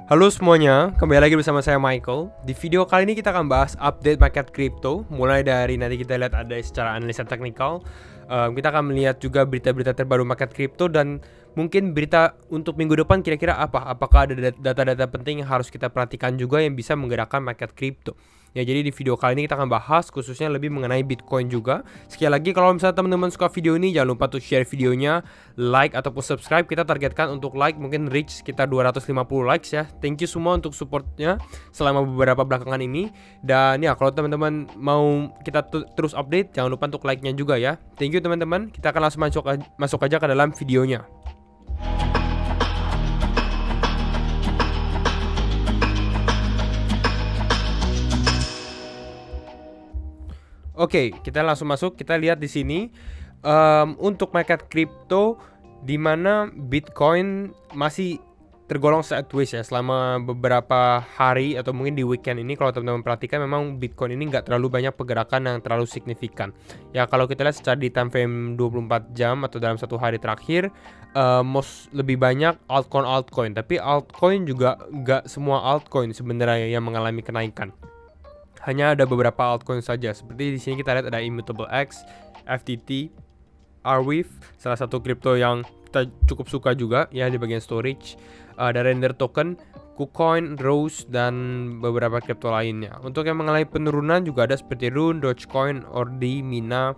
Halo semuanya, kembali lagi bersama saya Michael. Di video kali ini kita akan bahas update market crypto. Mulai dari nanti kita lihat ada secara analisa teknikal. Kita akan melihat juga berita-berita terbaru market crypto dan mungkin berita untuk minggu depan kira-kira apa. Apakah ada data-data penting yang harus kita perhatikan juga yang bisa menggerakkan market crypto. Ya, jadi di video kali ini kita akan bahas khususnya lebih mengenai Bitcoin juga. Sekali lagi, kalau misalnya teman-teman suka video ini, jangan lupa untuk share videonya, like ataupun subscribe. Kita targetkan untuk like mungkin reach sekitar 250 likes ya. Thank you semua untuk supportnya selama beberapa belakangan ini. Dan ya, kalau teman-teman mau kita terus update, jangan lupa untuk like-nya juga ya. Thank you teman-teman. Kita akan langsung masuk aja ke dalam videonya. Oke, kita langsung masuk. Kita lihat di sini untuk market crypto di mana Bitcoin masih tergolong sideways ya selama beberapa hari atau mungkin di weekend ini. Kalau teman-teman perhatikan, memang Bitcoin ini nggak terlalu banyak pergerakan yang terlalu signifikan. Ya, kalau kita lihat secara di time frame 24 jam atau dalam satu hari terakhir, lebih banyak altcoin. Tapi altcoin juga nggak semua altcoin sebenarnya yang mengalami kenaikan. Hanya ada beberapa altcoin saja. Seperti di sini kita lihat ada Immutable X, FTT, Arweave, salah satu kripto yang kita cukup suka juga ya di bagian storage. Ada Render Token, KuCoin, Rose, dan beberapa kripto lainnya. Untuk yang mengalami penurunan juga ada seperti Rune, Dogecoin, Ordi, Mina,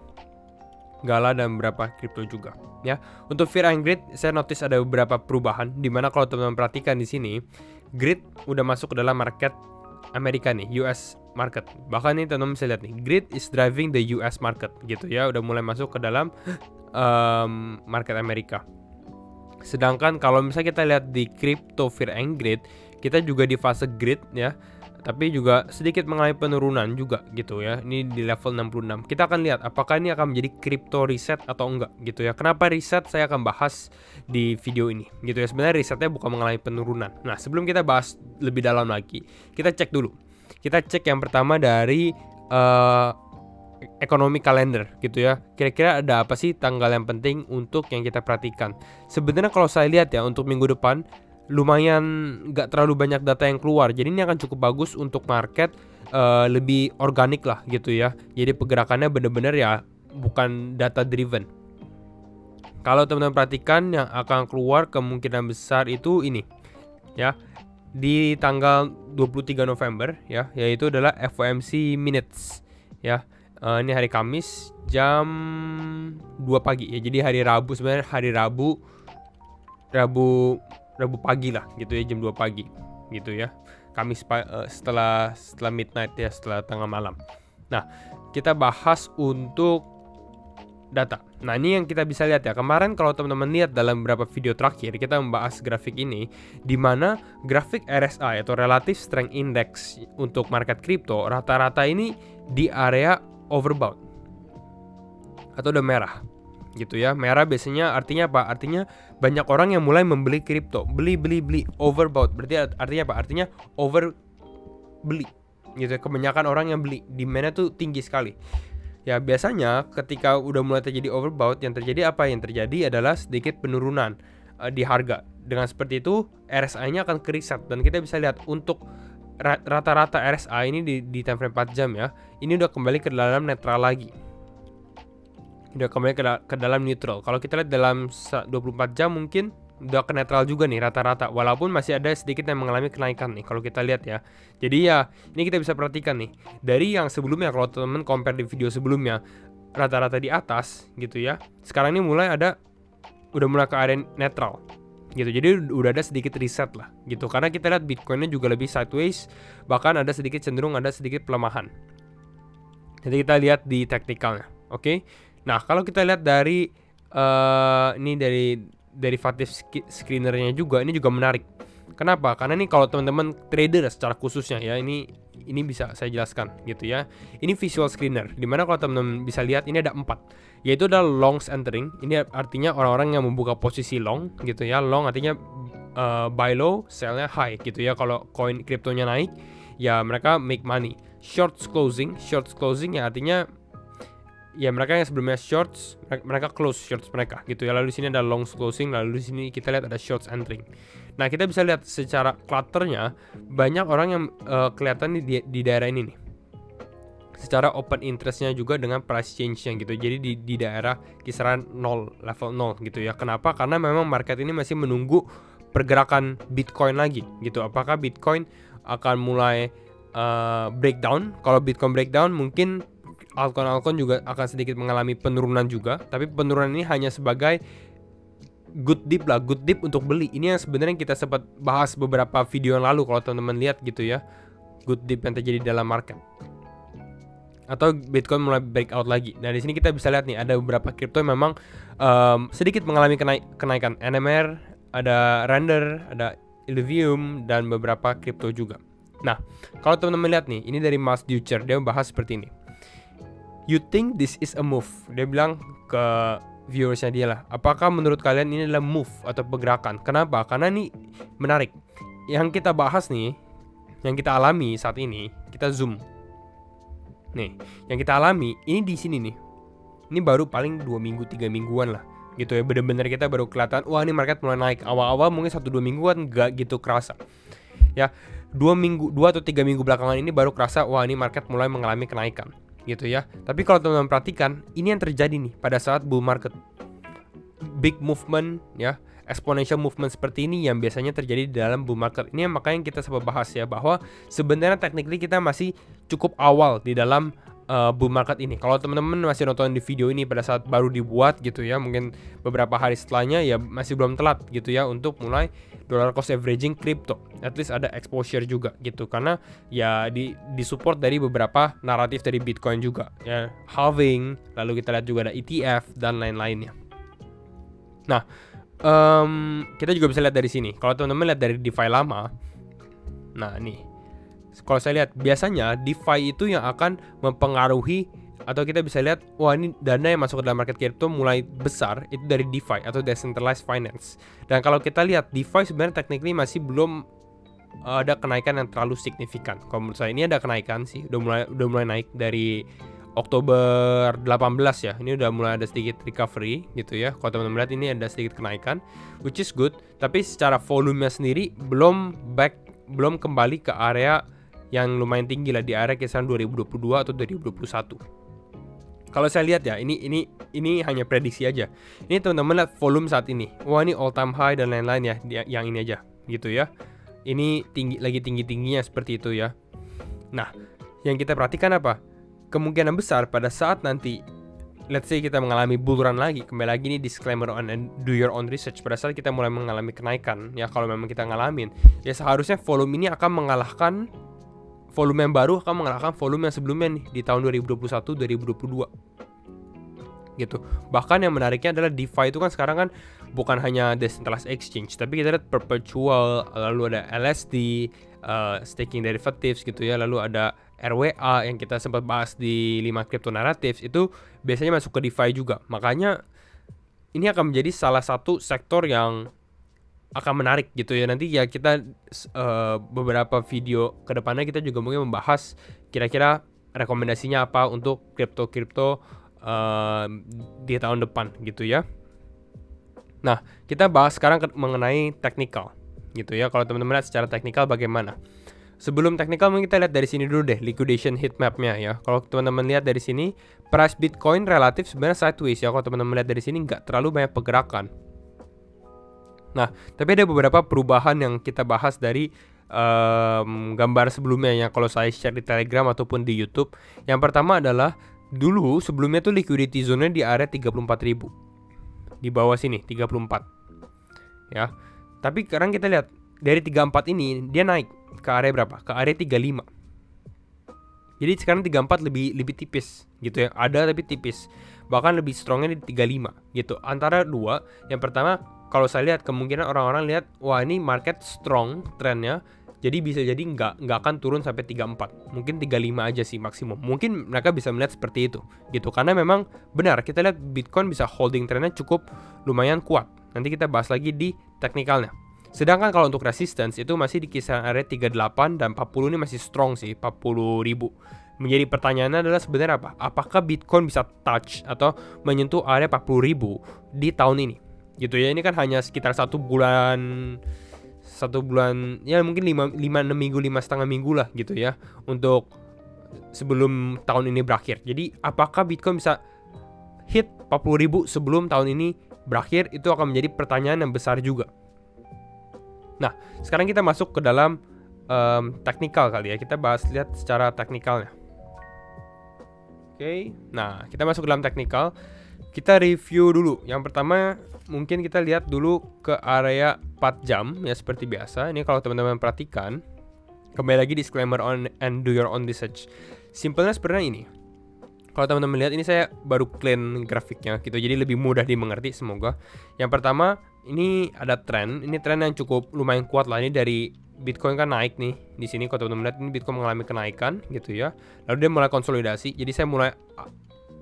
Gala, dan beberapa kripto juga. Ya, untuk Fear and Greed saya notice ada beberapa perubahan. Dimana kalau teman-teman perhatikan di sini, Greed udah masuk ke dalam market Amerika nih, US market. Bahkan nih teman-teman bisa lihat nih, Greed is driving the US market gitu ya, udah mulai masuk ke dalam market Amerika. Sedangkan kalau misalnya kita lihat di crypto Fear and Greed, kita juga di fase greed ya, tapi juga sedikit mengalami penurunan juga gitu ya. Ini di level 66. Kita akan lihat apakah ini akan menjadi crypto reset atau enggak gitu ya. Kenapa reset, saya akan bahas di video ini gitu ya. Sebenarnya resetnya bukan mengalami penurunan. Nah, sebelum kita bahas lebih dalam lagi, kita cek dulu. Kita cek yang pertama dari ekonomi kalender gitu ya. Kira-kira ada apa sih tanggal yang penting untuk yang kita perhatikan. Sebenarnya kalau saya lihat ya, untuk minggu depan lumayan nggak terlalu banyak data yang keluar. Jadi ini akan cukup bagus untuk market lebih organik lah gitu ya. Jadi pergerakannya benar-benar ya bukan data driven. Kalau teman-teman perhatikan, yang akan keluar kemungkinan besar itu ini ya, di tanggal 23 November ya, yaitu adalah FOMC minutes ya. Ini hari Kamis jam 2 pagi ya. Jadi hari Rabu, sebenarnya hari Rabu pagi lah gitu ya, jam 2 pagi gitu ya. Kamis setelah midnight ya, setelah tengah malam. Nah, kita bahas untuk data. Nah, ini yang kita bisa lihat ya. Kemarin kalau teman-teman lihat dalam beberapa video terakhir, kita membahas grafik ini, di mana grafik RSI atau Relative Strength Index untuk market crypto rata-rata ini di area overbought atau udah merah gitu ya. Merah biasanya artinya apa? Artinya banyak orang yang mulai membeli kripto, beli overbought. Berarti artinya apa? Artinya over beli gitu ya. Kebanyakan orang yang beli, demand-nya tuh tinggi sekali. Ya, biasanya ketika udah mulai terjadi overbought, yang terjadi apa? Yang terjadi adalah sedikit penurunan di harga. Dengan seperti itu RSI-nya akan kereset, dan kita bisa lihat untuk rata-rata RSI ini di time frame 4 jam ya, ini udah kembali ke dalam netral lagi. Udah kembali ke dalam neutral. Kalau kita lihat dalam 24 jam mungkin udah ke netral juga nih rata-rata, walaupun masih ada sedikit yang mengalami kenaikan nih kalau kita lihat ya. Jadi ya, ini kita bisa perhatikan nih, dari yang sebelumnya kalau teman-teman compare di video sebelumnya rata-rata di atas gitu ya, sekarang ini udah mulai ke area netral gitu. Jadi udah ada sedikit reset lah gitu, karena kita lihat Bitcoinnya juga lebih sideways, bahkan ada sedikit cenderung ada sedikit pelemahan. Jadi kita lihat di teknikalnya. Oke. Nah, kalau kita lihat dari ini dari derivative screenernya juga, ini juga menarik. Kenapa? Karena ini kalau teman-teman trader secara khususnya ya, ini bisa saya jelaskan gitu ya. Ini visual screener, dimana kalau teman-teman bisa lihat ini ada 4, yaitu adalah longs entering. Ini artinya orang-orang yang membuka posisi long gitu ya. Long artinya buy low, sell-nya high gitu ya. Kalau koin kriptonya naik, ya mereka make money. Short closing ya artinya ya mereka yang sebelumnya shorts, mereka close shorts mereka gitu ya. Lalu di sini ada longs closing, lalu di sini kita lihat ada shorts entering. Nah, kita bisa lihat secara clutternya banyak orang yang kelihatan di daerah ini nih. Secara open interestnya juga dengan price change-nya gitu. Jadi di daerah kisaran 0, level 0 gitu ya. Kenapa? Karena memang market ini masih menunggu pergerakan Bitcoin lagi gitu. Apakah Bitcoin akan mulai breakdown? Kalau Bitcoin breakdown mungkin altcoin juga akan sedikit mengalami penurunan juga, tapi penurunan ini hanya sebagai good dip untuk beli. Ini yang sebenarnya kita sempat bahas beberapa video yang lalu kalau teman-teman lihat gitu ya, good dip yang terjadi dalam market. Atau Bitcoin mulai breakout lagi. Nah, di sini kita bisa lihat nih ada beberapa kripto yang memang sedikit mengalami kenaikan. NMR, ada Render, ada Illuvium dan beberapa kripto juga. Nah, kalau teman-teman lihat nih, ini dari Mas Ducher, dia membahas seperti ini. You think this is a move? Dia bilang ke viewersnya dia lah, apakah menurut kalian ini adalah move atau pergerakan? Kenapa? Karena ini menarik. Yang kita bahas nih, yang kita alami saat ini, kita zoom. Nih, yang kita alami ini di sini nih. Ini baru paling 2 minggu 3 mingguan lah. Gitu ya, bener-bener kita baru kelihatan, wah ini market mulai naik. Awal-awal mungkin 1-2 mingguan nggak gitu kerasa. Ya, 2 atau 3 minggu belakangan ini baru kerasa, wah ini market mulai mengalami kenaikan. Gitu ya. Tapi kalau teman-teman perhatikan, ini yang terjadi nih pada saat bull market. Big movement ya, exponential movement seperti ini yang biasanya terjadi di dalam bull market. Ini yang makanya kita sempat bahas ya, bahwa sebenarnya technically kita masih cukup awal di dalam bull market ini. Kalau teman-teman masih nonton di video ini pada saat baru dibuat gitu ya, mungkin beberapa hari setelahnya, ya masih belum telat gitu ya untuk mulai dollar cost averaging crypto. At least ada exposure juga gitu, karena ya disupport dari beberapa naratif dari Bitcoin juga ya, halving, lalu kita lihat juga ada ETF dan lain-lainnya. Nah, kita juga bisa lihat dari sini. Kalau teman-teman lihat dari DeFi lama, nah nih, kalau saya lihat biasanya DeFi itu yang akan mempengaruhi, atau kita bisa lihat, wah ini dana yang masuk ke dalam market crypto mulai besar itu dari DeFi atau decentralized finance. Dan kalau kita lihat DeFi sebenarnya technically masih belum ada kenaikan yang terlalu signifikan. Kalau menurut saya ini ada kenaikan sih, udah mulai naik dari Oktober 18 ya. Ini udah mulai ada sedikit recovery gitu ya. Kalau teman-teman lihat ini ada sedikit kenaikan, which is good. Tapi secara volumenya sendiri belum kembali ke area yang lumayan tinggi lah, di area kisaran 2022 atau 2021. Kalau saya lihat ya, ini hanya prediksi aja. Ini teman-teman lihat volume saat ini. Wah, ini all time high dan lain-lain ya, yang ini aja gitu ya. Ini tinggi-tingginya seperti itu ya. Nah, yang kita perhatikan apa? Kemungkinan besar pada saat nanti, let's say kita mengalami bull run lagi, kembali lagi ini disclaimer on and do your own research. Pada saat kita mulai mengalami kenaikan, ya kalau memang kita ngalamin, ya seharusnya volume ini akan mengalahkan volume yang baru, akan mengalahkan volume yang sebelumnya nih di tahun 2021-2022 gitu. Bahkan yang menariknya adalah DeFi itu kan sekarang kan bukan hanya decentralized exchange, tapi kita lihat perpetual, lalu ada LSD, staking derivatives gitu ya, lalu ada RWA yang kita sempat bahas di 5 crypto narratives, itu biasanya masuk ke DeFi juga. Makanya ini akan menjadi salah satu sektor yang akan menarik gitu ya. Nanti ya kita beberapa video kedepannya kita juga mungkin membahas kira-kira rekomendasinya apa untuk kripto-kripto di tahun depan gitu ya. Nah, kita bahas sekarang mengenai technical gitu ya. Kalau teman-teman lihat secara technical bagaimana? Sebelum technical mungkin kita lihat dari sini dulu deh, liquidation heat map-nya ya. Kalau teman-teman lihat dari sini, price Bitcoin relatif sebenarnya sideways ya. Kalau teman-teman lihat dari sini nggak terlalu banyak pergerakan. Nah, tapi ada beberapa perubahan yang kita bahas dari gambar sebelumnya yang kalau saya share di Telegram ataupun di YouTube. Yang pertama adalah dulu sebelumnya tuh liquidity zone-nya di area 34.000. Di bawah sini 34. Ya. Tapi sekarang kita lihat dari 34 ini dia naik ke area berapa? Ke area 35. Jadi sekarang 34 lebih tipis gitu ya. Ada tapi tipis. Bahkan lebih strongnya di 35 gitu. Antara dua, yang pertama kalau saya lihat kemungkinan orang-orang lihat, wah ini market strong trennya, jadi bisa jadi nggak akan turun sampai 34, mungkin 35 aja sih maksimum. Mungkin mereka bisa melihat seperti itu gitu, karena memang benar kita lihat Bitcoin bisa holding trennya cukup lumayan kuat. Nanti kita bahas lagi di teknikalnya. Sedangkan kalau untuk resistance itu masih di kisaran area 38 dan 40 ini masih strong sih, 40.000 menjadi pertanyaannya adalah sebenarnya apa? Apakah Bitcoin bisa touch atau menyentuh area 40.000 di tahun ini? Gitu ya. Ini kan hanya sekitar 1 bulan ya mungkin 5-6 minggu, 5,5 minggu lah gitu ya untuk sebelum tahun ini berakhir. Jadi apakah Bitcoin bisa hit 40.000 sebelum tahun ini berakhir? Itu akan menjadi pertanyaan yang besar juga. Nah, sekarang kita masuk ke dalam teknikal kali ya. Kita lihat secara teknikalnya. Oke, nah kita masuk ke dalam teknikal. Kita review dulu. Yang pertama mungkin kita lihat dulu ke area 4 jam ya seperti biasa. Ini kalau teman-teman perhatikan, kembali lagi disclaimer on and do your own research. Simpelnya sebenarnya ini. Kalau teman-teman lihat, ini saya baru clean grafiknya gitu, jadi lebih mudah dimengerti semoga. Yang pertama, ini ada tren. Ini tren yang cukup lumayan kuat lah. Ini dari Bitcoin kan naik nih. Di sini kalau teman-teman lihat, ini Bitcoin mengalami kenaikan gitu ya. Lalu dia mulai konsolidasi. Jadi saya mulai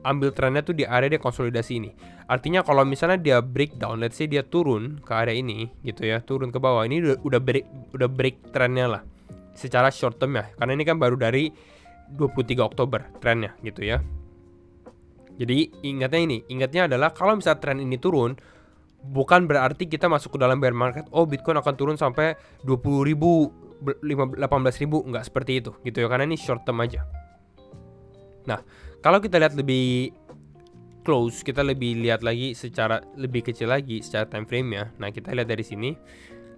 ambil trennya tuh di area dia konsolidasi ini. Artinya kalau misalnya dia breakdown, let's say dia turun ke area ini gitu ya, turun ke bawah, ini udah break trennya lah secara short term ya. Karena ini kan baru dari 23 Oktober trennya gitu ya. Jadi ingatnya adalah kalau misalnya tren ini turun, bukan berarti kita masuk ke dalam bear market, oh Bitcoin akan turun sampai 20.000, 18.000, nggak seperti itu gitu ya, karena ini short term aja. Nah, kalau kita lihat lebih close, kita lihat lagi secara lebih kecil lagi secara time frame ya. Nah, kita lihat dari sini.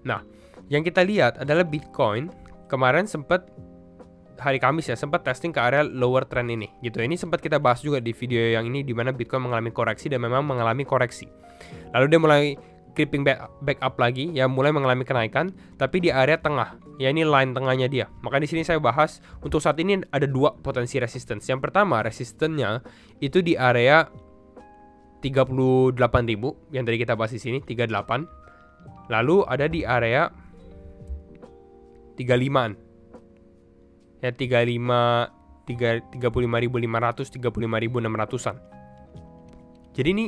Nah, yang kita lihat adalah Bitcoin kemarin sempat hari Kamis ya, sempat testing ke area lower trend ini gitu. Ini sempat kita bahas juga di video yang ini, di mana Bitcoin mengalami koreksi dan memang mengalami koreksi. Lalu dia mulai creeping back up lagi ya, mulai mengalami kenaikan tapi di area tengah. Ya ini line tengahnya dia. Maka di sini saya bahas untuk saat ini ada dua potensi resistance. Yang pertama, resistennya itu di area 38.000 yang tadi kita bahas di sini, 38. Lalu ada di area 35-an. Ya 35.500, 35.600-an. Jadi ini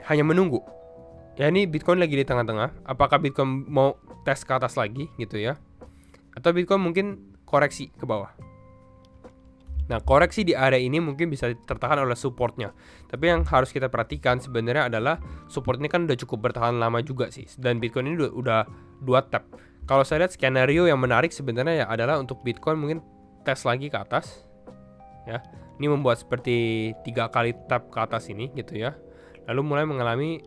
hanya menunggu. Ya ini Bitcoin lagi di tengah-tengah. Apakah Bitcoin mau tes ke atas lagi gitu ya? Atau Bitcoin mungkin koreksi ke bawah. Nah, koreksi di area ini mungkin bisa tertahan oleh supportnya. Tapi yang harus kita perhatikan sebenarnya adalah support ini kan udah cukup bertahan lama juga sih. Dan Bitcoin ini udah 2 tap. Kalau saya lihat skenario yang menarik sebenarnya ya adalah untuk Bitcoin mungkin tes lagi ke atas. Ya, ini membuat seperti 3 kali tap ke atas ini gitu ya. Lalu mulai mengalami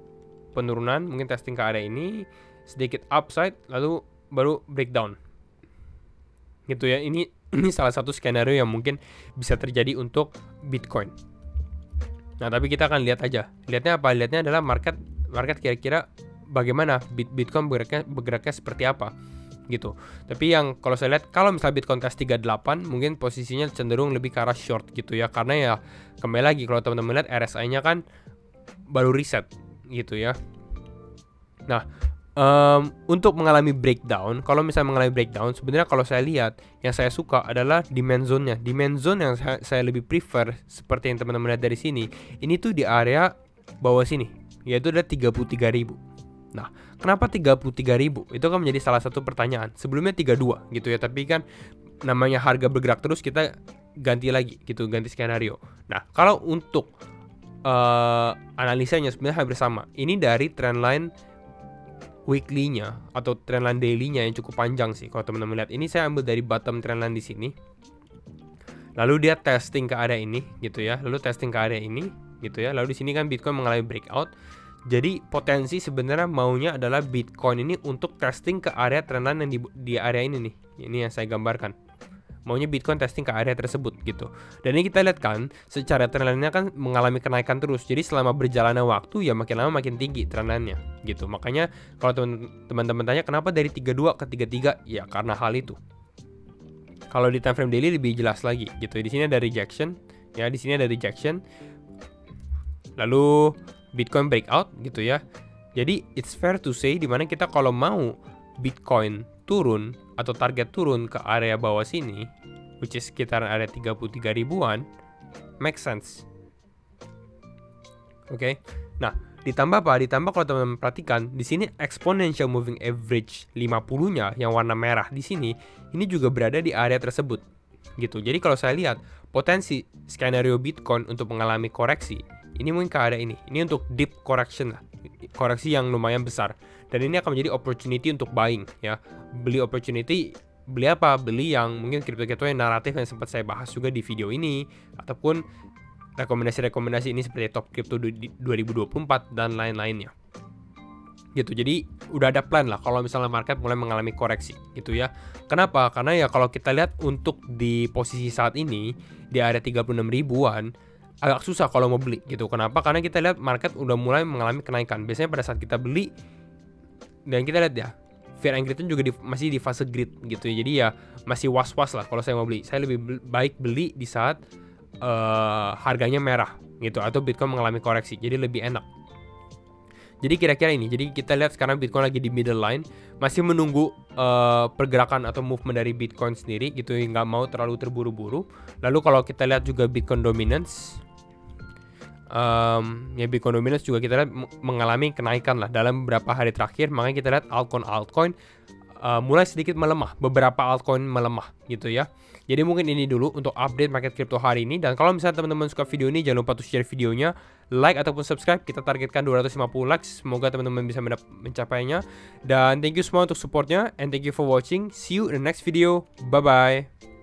penurunan, mungkin testing ke area ini, sedikit upside, lalu baru breakdown. Gitu ya. Ini salah satu skenario yang mungkin bisa terjadi untuk Bitcoin. Nah, tapi kita akan lihat aja. Lihatnya apa? Lihatnya adalah market kira-kira bagaimana Bitcoin bergeraknya seperti apa gitu. Tapi yang kalau saya lihat, kalau misalnya Bitcoin tes 38 mungkin posisinya cenderung lebih ke arah short gitu ya, karena ya kembali lagi kalau teman-teman lihat RSI-nya kan baru reset gitu ya. Nah, untuk mengalami breakdown, kalau misalnya mengalami breakdown, sebenarnya kalau saya lihat yang saya suka adalah demand zone-nya. Demand zone yang saya lebih prefer seperti yang teman-teman lihat dari sini, ini tuh di area bawah sini, yaitu ada 33.000. Nah, kenapa 33.000? Itu kan menjadi salah satu pertanyaan. Sebelumnya 32 gitu ya, tapi kan namanya harga bergerak terus, kita ganti lagi gitu, ganti skenario. Nah, kalau untuk analisanya sebenarnya hampir sama. Ini dari trendline weekly-nya atau trendline daily-nya yang cukup panjang sih kalau teman-teman lihat. Ini saya ambil dari bottom trendline di sini. Lalu dia testing ke area ini gitu ya. Lalu testing ke area ini gitu ya. Lalu di sini kan Bitcoin mengalami breakout. Jadi potensi sebenarnya maunya adalah Bitcoin ini untuk testing ke area trendline yang di area ini nih. Ini yang saya gambarkan. Maunya Bitcoin testing ke area tersebut gitu. Dan ini kita lihat kan, secara trendline-nya kan mengalami kenaikan terus. Jadi selama berjalannya waktu ya makin lama makin tinggi trendline-nya gitu. Makanya kalau teman-teman tanya kenapa dari 32 ke 33, ya karena hal itu. Kalau di time frame daily lebih jelas lagi gitu. Di sini ada rejection, ya di sini ada rejection. Lalu Bitcoin breakout gitu ya. Jadi it's fair to say dimana kita kalau mau Bitcoin turun atau target turun ke area bawah sini, which is sekitaran area 33 ribuan, make sense. Oke. Nah, ditambah apa? Ditambah kalau teman-teman perhatikan di sini exponential moving average 50-nya yang warna merah di sini, ini juga berada di area tersebut. gitu. Jadi kalau saya lihat potensi skenario Bitcoin untuk mengalami koreksi, ini mungkin keadaan ini untuk deep correction lah, koreksi yang lumayan besar, dan ini akan menjadi opportunity untuk buying ya. Beli opportunity, beli apa? Beli yang mungkin kripto-kripto yang naratif yang sempat saya bahas juga di video ini, ataupun rekomendasi-rekomendasi ini seperti top crypto 2024 dan lain-lainnya gitu. Jadi udah ada plan lah kalau misalnya market mulai mengalami koreksi gitu ya. Kenapa? Karena ya kalau kita lihat untuk di posisi saat ini di area 36 ribuan agak susah kalau mau beli gitu. Kenapa? Karena kita lihat market udah mulai mengalami kenaikan. Biasanya pada saat kita beli, dan kita lihat ya fear and greed itu juga masih di fase greed gitu ya. Jadi ya masih was-was lah kalau saya mau beli. Saya lebih baik beli di saat harganya merah gitu, atau Bitcoin mengalami koreksi, jadi lebih enak. Jadi kira-kira ini, jadi kita lihat sekarang Bitcoin lagi di middle line, masih menunggu pergerakan atau movement dari Bitcoin sendiri gitu, nggak mau terlalu terburu-buru. Lalu kalau kita lihat juga Bitcoin dominance, ya Bitcoin dominance juga kita lihat mengalami kenaikan lah dalam beberapa hari terakhir. Makanya kita lihat altcoin mulai sedikit melemah, beberapa altcoin melemah gitu ya. Jadi mungkin ini dulu untuk update market crypto hari ini. Dan kalau misalnya teman-teman suka video ini, jangan lupa untuk share videonya, like ataupun subscribe. Kita targetkan 250 likes. Semoga teman-teman bisa mencapainya. Dan thank you semua untuk supportnya, and thank you for watching. See you in the next video. Bye bye.